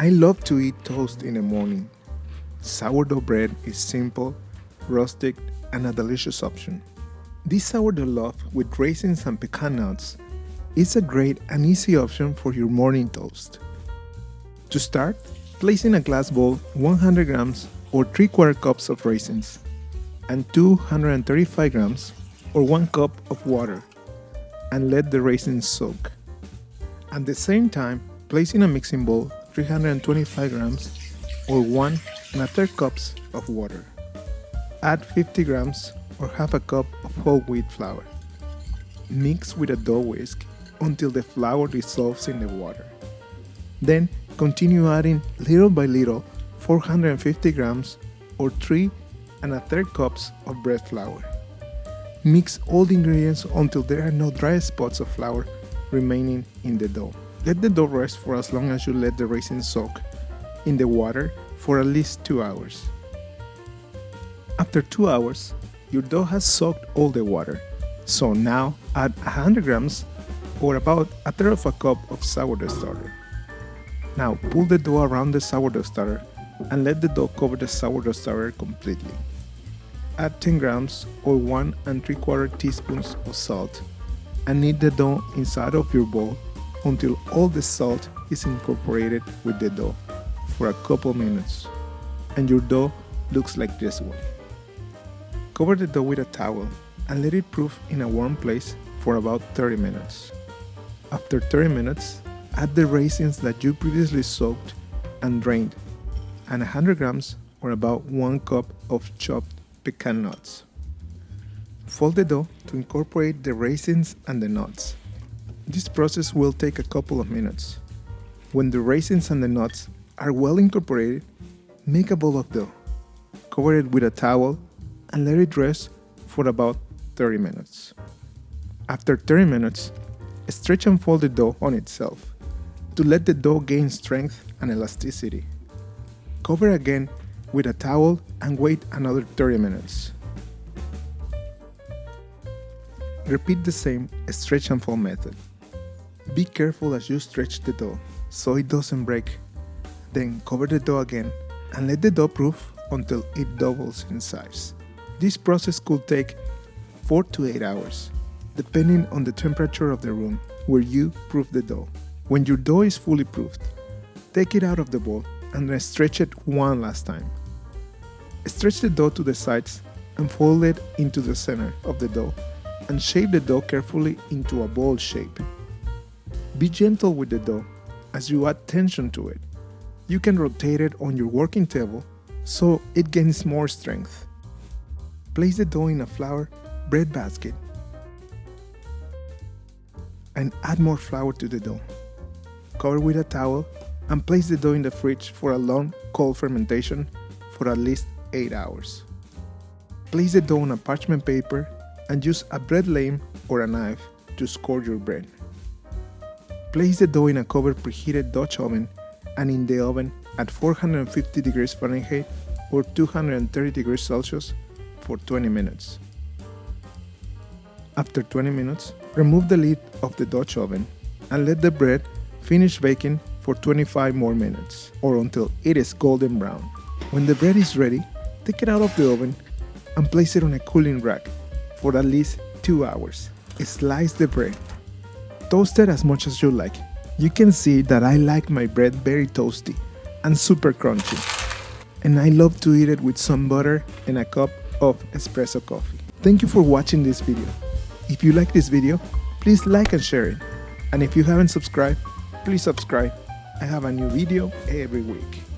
I love to eat toast in the morning. Sourdough bread is simple, rustic, and a delicious option. This sourdough loaf with raisins and pecan nuts is a great and easy option for your morning toast. To start, place in a glass bowl 100 grams or 3/4 cups of raisins and 235 grams or 1 cup of water, and let the raisins soak. At the same time, place in a mixing bowl 325 grams or 1 1/3 cups of water. Add 50 grams or half a cup of whole wheat flour. Mix with a dough whisk until the flour dissolves in the water. Then continue adding little by little 450 grams or 3 1/3 cups of bread flour. Mix all the ingredients until there are no dry spots of flour remaining in the dough. Let the dough rest for as long as you let the raisins soak in the water for at least 2 hours. After 2 hours, your dough has soaked all the water, so now add 100 grams or about 1/3 of a cup of sourdough starter. Now pull the dough around the sourdough starter and let the dough cover the sourdough starter completely. Add 10 grams or 1 3/4 teaspoons of salt and knead the dough inside of your bowl until all the salt is incorporated with the dough for a couple minutes, and your dough looks like this one. Cover the dough with a towel and let it proof in a warm place for about 30 minutes. After 30 minutes, add the raisins that you previously soaked and drained, and 100 grams or about 1 cup of chopped pecan nuts. Fold the dough to incorporate the raisins and the nuts. This process will take a couple of minutes. When the raisins and the nuts are well incorporated, make a ball of dough. Cover it with a towel and let it rest for about 30 minutes. After 30 minutes, stretch and fold the dough on itself to let the dough gain strength and elasticity. Cover again with a towel and wait another 30 minutes. Repeat the same stretch and fold method. Be careful as you stretch the dough so it doesn't break. Then cover the dough again and let the dough proof until it doubles in size. This process could take 4 to 8 hours, depending on the temperature of the room where you proof the dough. When your dough is fully proofed, take it out of the bowl and then stretch it one last time. Stretch the dough to the sides and fold it into the center of the dough and shape the dough carefully into a ball shape. Be gentle with the dough as you add tension to it. You can rotate it on your working table so it gains more strength. Place the dough in a flour bread basket and add more flour to the dough. Cover with a towel and place the dough in the fridge for a long cold fermentation for at least 8 hours. Place the dough on a parchment paper and use a bread lame or a knife to score your bread. Place the dough in a covered preheated Dutch oven and in the oven at 450 degrees Fahrenheit or 230 degrees Celsius for 20 minutes. After 20 minutes, remove the lid of the Dutch oven and let the bread finish baking for 25 more minutes or until it is golden brown. When the bread is ready, take it out of the oven and place it on a cooling rack for at least 2 hours. Slice the bread. Toast it as much as you like. You can see that I like my bread very toasty and super crunchy. And I love to eat it with some butter and a cup of espresso coffee. Thank you for watching this video. If you like this video, please like and share it. And if you haven't subscribed, please subscribe. I have a new video every week.